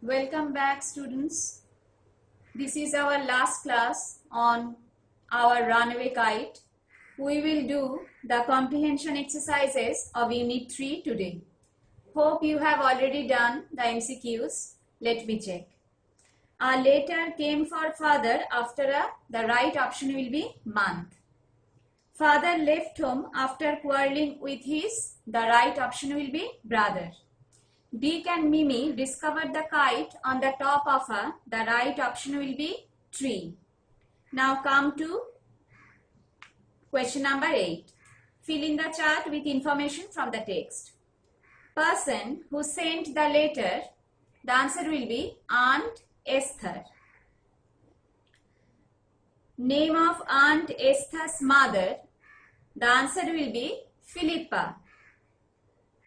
Welcome back, students. This is our last class on our runaway kite. We will do the comprehension exercises of Unit 3 today. Hope you have already done the MCQs. Let me check. A letter came for father after the right option will be month. Father left home after quarreling with the right option will be brother. Dick and Mimi discovered the kite on the top of the right option will be tree. Now come to question number 8. Fill in the chart with information from the text. Person who sent the letter, the answer will be Aunt Esther. Name of Aunt Esther's mother, the answer will be Philippa.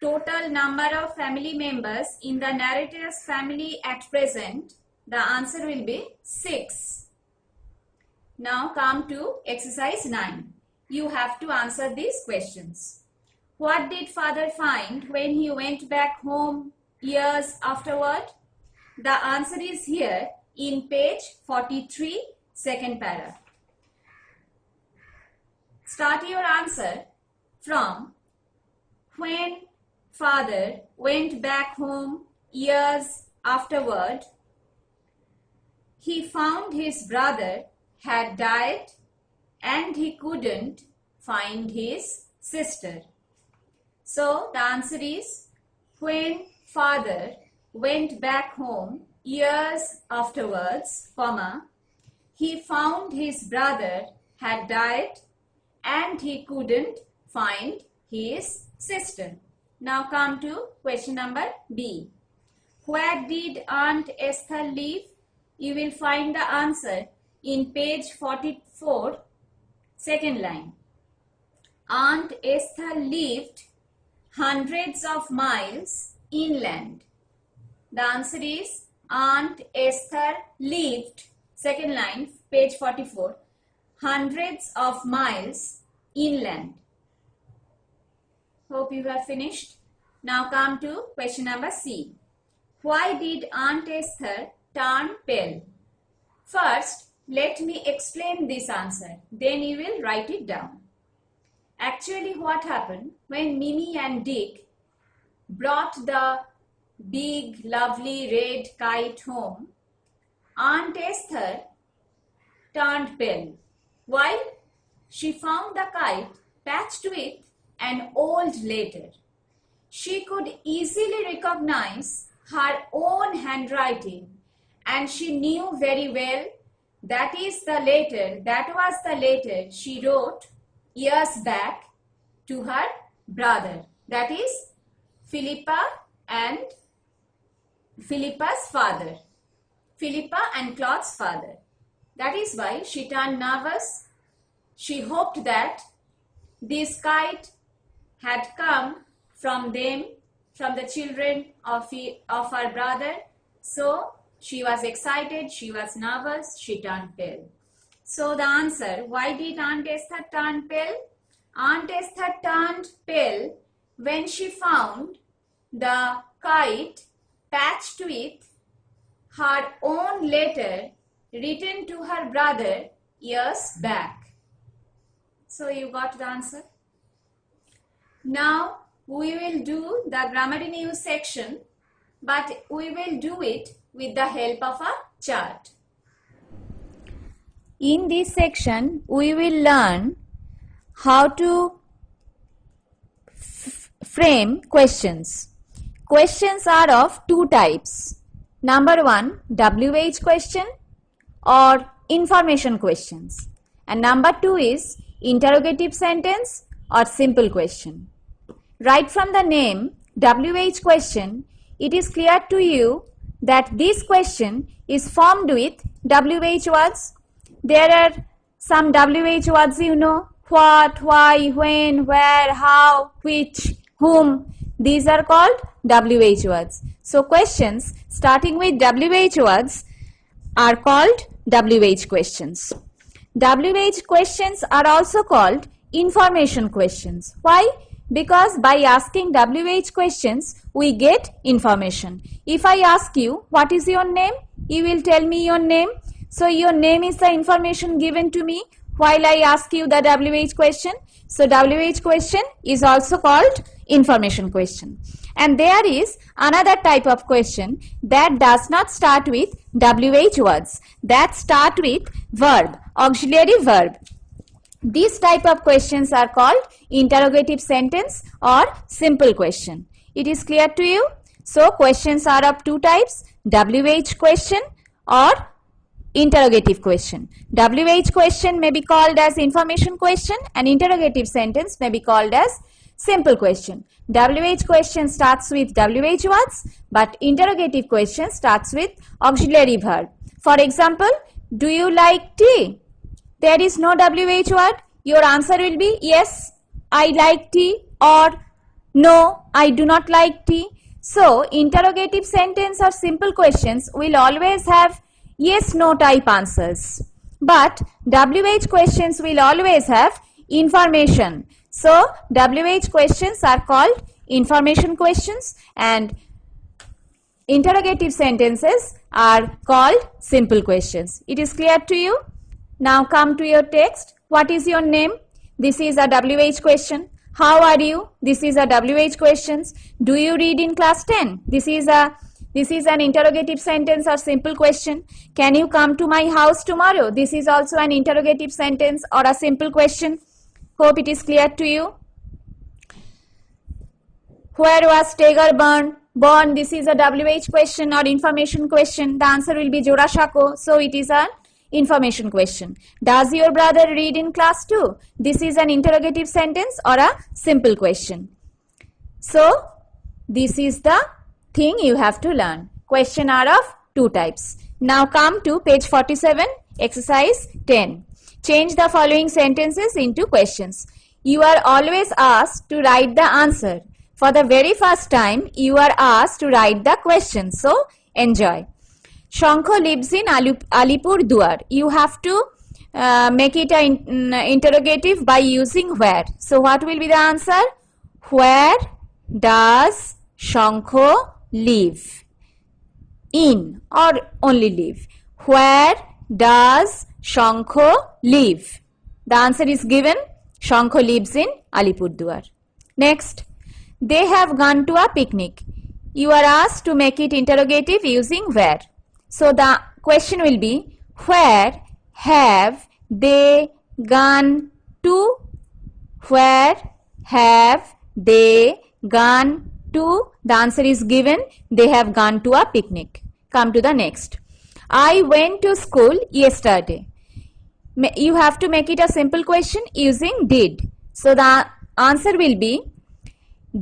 Total number of family members in the narrator's family at present, the answer will be 6. Now come to exercise 9. You have to answer these questions. What did father find when he went back home years afterward? The answer is here in page 43, second para. Start your answer from when father went back home years afterward. He found his brother had died and he couldn't find his sister. So the answer is when father went back home years afterwards, comma, he found his brother had died and he couldn't find his sister. Now come to question number B. Where did Aunt Esther live? You will find the answer in page 44, second line. Aunt Esther lived hundreds of miles inland. The answer is Aunt Esther lived, second line, page 44, hundreds of miles inland. Hope you have finished. Now come to question number C. Why did Aunt Esther turn pale? First, let me explain this answer. Then you will write it down. Actually, what happened when Mimi and Dick brought the big, lovely red kite home, Aunt Esther turned pale. Why? She found the kite patched with an old letter. She could easily recognize her own handwriting and she knew very well that was the letter she wrote years back to her brother, that is Philippa and Philippa's father, Philippa and Claude's father. That is why she turned nervous. She hoped that this kite had come from them, from the children of her brother. So she was excited, she was nervous, she turned pale. So the answer, why did Aunt Esther turn pale? Aunt Esther turned pale when she found the kite patched with her own letter written to her brother years back. So you got the answer. Now we will do the grammar in use section, but we will do it with the help of a chart. In this section, we will learn how to frame questions. Questions are of two types. Number 1, WH question or information questions. And number 2 is interrogative sentence or simple question. Right from the name WH question, it is clear to you that this question is formed with WH words. There are some WH words you know: what, why, when, where, how, which, whom. These are called WH words. So questions starting with WH words are called WH questions. WH questions are also called information questions. Why? Because by asking WH questions, we get information. If I ask you, what is your name? You will tell me your name. So your name is the information given to me while I ask you the WH question. So WH question is also called information question. And there is another type of question that does not start with WH words, that start with verb, auxiliary verb. These type of questions are called interrogative sentence or simple question. It is clear to you? So questions are of two types, WH question or interrogative question. WH question may be called as information question and interrogative sentence may be called as simple question. WH question starts with WH words, but interrogative question starts with auxiliary verb. For example, do you like tea? There is no WH word. Your answer will be yes, I like tea, or no, I do not like tea. So, interrogative sentence or simple questions will always have yes, no type answers. But WH questions will always have information. So, WH questions are called information questions and interrogative sentences are called simple questions. It is clear to you? Now come to your text. What is your name? This is a WH question. How are you? This is a WH questions. Do you read in class 10? This is an interrogative sentence or simple question. Can you come to my house tomorrow? This is also an interrogative sentence or a simple question. Hope it is clear to you. Where was Tiger born? This is a WH question or information question. The answer will be Jorashako. So it is an information question. Does your brother read in class 2? This is an interrogative sentence or a simple question. So this is the thing you have to learn. Question are of two types. Now come to page 47, exercise 10. Change the following sentences into questions. You are always asked to write the answer. For the very first time, you are asked to write the question. So enjoy. Shankho lives in Alipurduar. You have to make it an interrogative by using where. So what will be the answer? Where does Shankho live? In or only live. Where does Shankho live? The answer is given. Shankho lives in Alipurduar. Next, they have gone to a picnic. You are asked to make it interrogative using where. So the question will be, where have they gone to? Where have they gone to? The answer is given. They have gone to a picnic. Come to the next. I went to school yesterday. You have to make it a simple question using did. So the answer will be,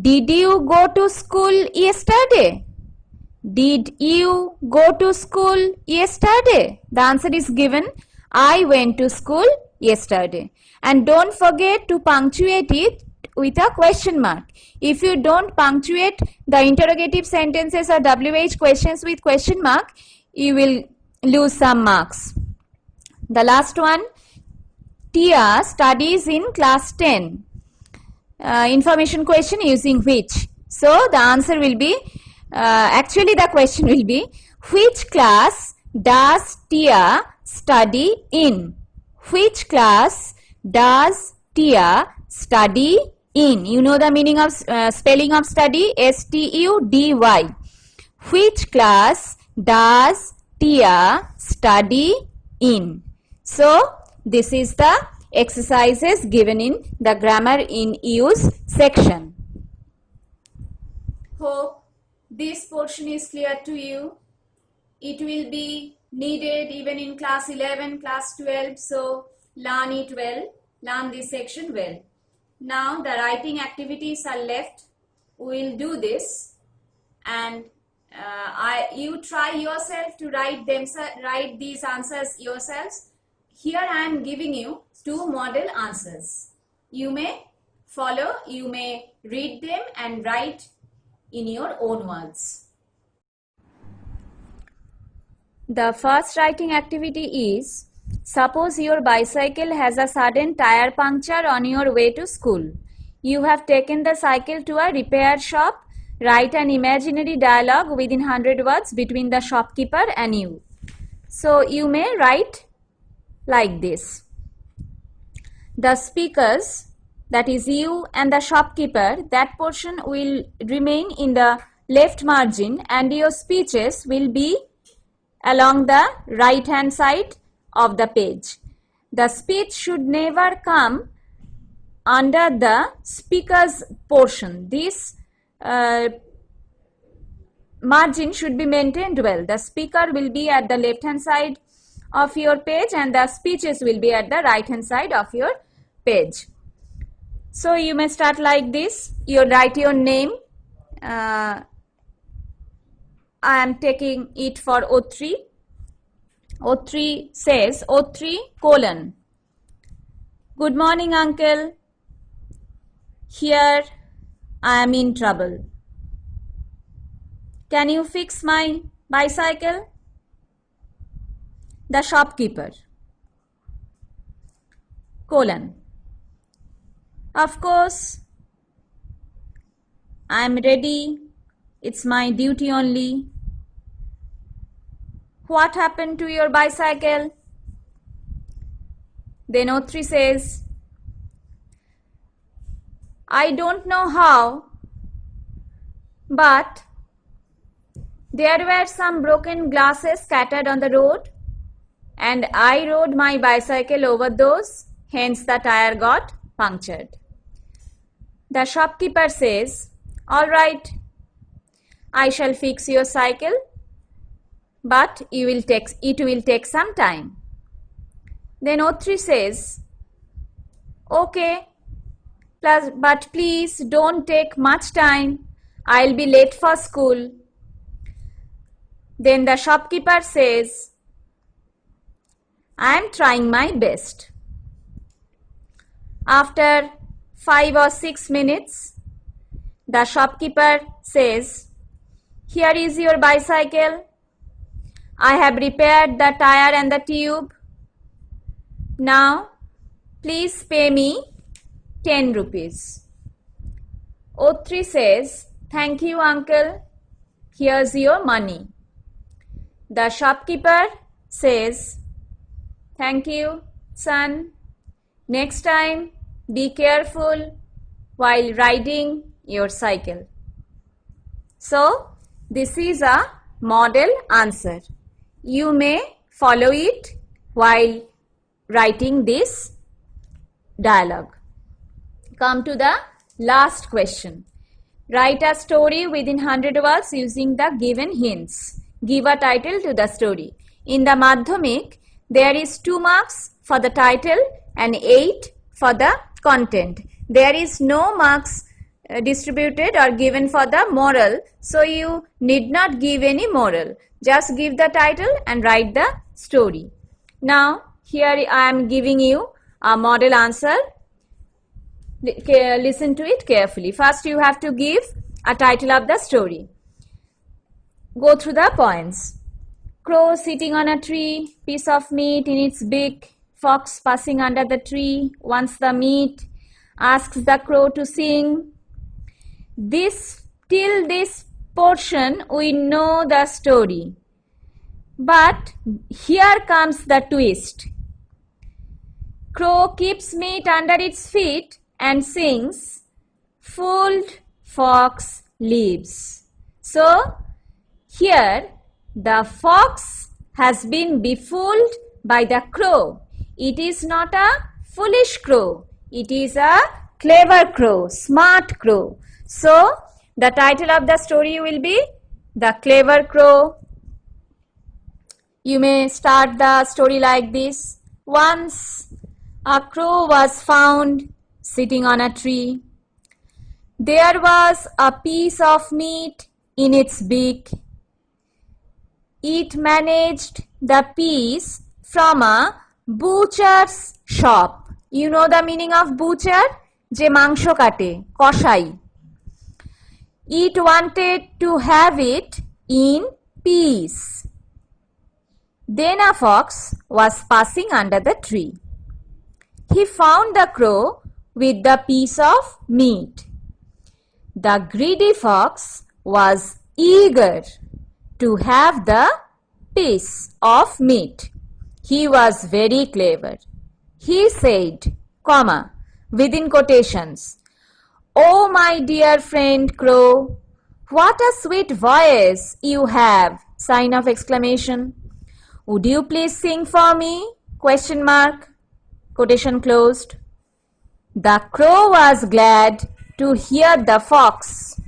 did you go to school yesterday? Did you go to school yesterday? The answer is given. I went to school yesterday. And don't forget to punctuate it with a question mark. If you don't punctuate the interrogative sentences or WH questions with question mark, you will lose some marks. The last one, Tia studies in class 10. Information question using which. So the answer will be, actually the question will be, which class does Tia study in? Which class does Tia study in? You know the meaning of spelling of study, S-T-U-D-Y. Which class does Tia study in? So this is the exercises given in the grammar in use section. Hope this portion is clear to you. It will be needed even in class 11, class 12. So learn it well. Learn this section well. Now the writing activities are left. We will do this, and you try yourself to write these answers yourselves. Here I am giving you two model answers. You may follow, you may read them and write in your own words. The first writing activity is, suppose your bicycle has a sudden tire puncture on your way to school. You have taken the cycle to a repair shop. Write an imaginary dialogue within 100 words between the shopkeeper and you. So you may write like this. The speakers, that is you and the shopkeeper, that portion will remain in the left margin and your speeches will be along the right hand side of the page. The speech should never come under the speaker's portion. This margin should be maintained well. The speaker will be at the left hand side of your page and the speeches will be at the right hand side of your page. So you may start like this. You write your name. I am taking it for O3. O3 says, O3 colon. Good morning, uncle. Here I am in trouble. Can you fix my bicycle? The shopkeeper. Colon. Of course, I am ready. It's my duty only. What happened to your bicycle? Then O3 says, I don't know how, but there were some broken glasses scattered on the road and I rode my bicycle over those, hence the tire got punctured. The shopkeeper says, all right, I shall fix your cycle, but it will take some time. Then O3 says, okay, but please don't take much time. I'll be late for school. Then the shopkeeper says, I am trying my best. After 5 or 6 minutes, the shopkeeper says, here is your bicycle. I have repaired the tire and the tube. Now, please pay me 10 rupees. O3 says, thank you, uncle. Here's your money. The shopkeeper says, thank you, son. Next time, be careful while riding your cycle. So, this is a model answer. You may follow it while writing this dialogue. Come to the last question. Write a story within 100 words using the given hints. Give a title to the story. In the Madhyamik, there is 2 marks for the title and 8 for the content. There is no marks distributed or given for the moral, so you need not give any moral. Just give the title and write the story. Now, here I am giving you a model answer. Listen to it carefully. First, you have to give a title of the story. Go through the points. Crow sitting on a tree, piece of meat in its beak, fox passing under the tree, wants the meat, asks the crow to sing. Till this portion we know the story. But here comes the twist. Crow keeps meat under its feet and sings, fooled fox leaves. So, here the fox has been befooled by the crow. It is not a foolish crow. It is a clever crow, smart crow. So, the title of the story will be The Clever Crow. You may start the story like this. Once a crow was found sitting on a tree. There was a piece of meat in its beak. It managed the piece from a butcher's shop. You know the meaning of butcher? Je mangsho kate, koshai. It wanted to have it in peace. Then a fox was passing under the tree. He found the crow with the piece of meat. The greedy fox was eager to have the piece of meat. He was very clever. He said, comma, within quotations, "Oh, my dear friend Crow, what a sweet voice you have!" Sign of exclamation. "Would you please sing for me?" Question mark. Quotation closed. The crow was glad to hear the fox,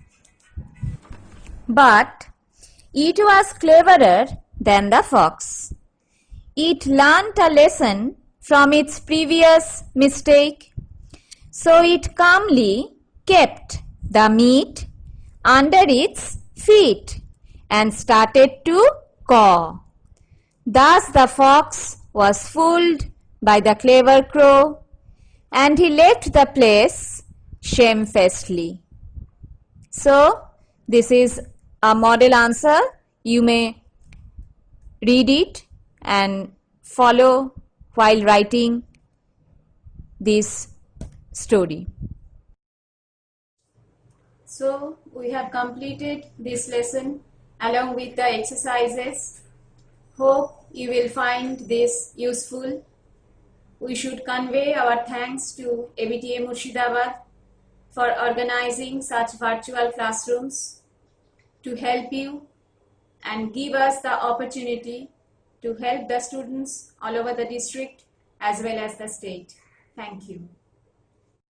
but it was cleverer than the fox. It learnt a lesson from its previous mistake, so it calmly kept the meat under its feet and started to caw. Thus the fox was fooled by the clever crow, and he left the place shamefacedly. So, this is a model answer. You may read it and follow while writing this story. So, we have completed this lesson along with the exercises. Hope you will find this useful. We should convey our thanks to ABTA Murshidabad for organizing such virtual classrooms to help you and give us the opportunity to help the students all over the district as well as the state. Thank you.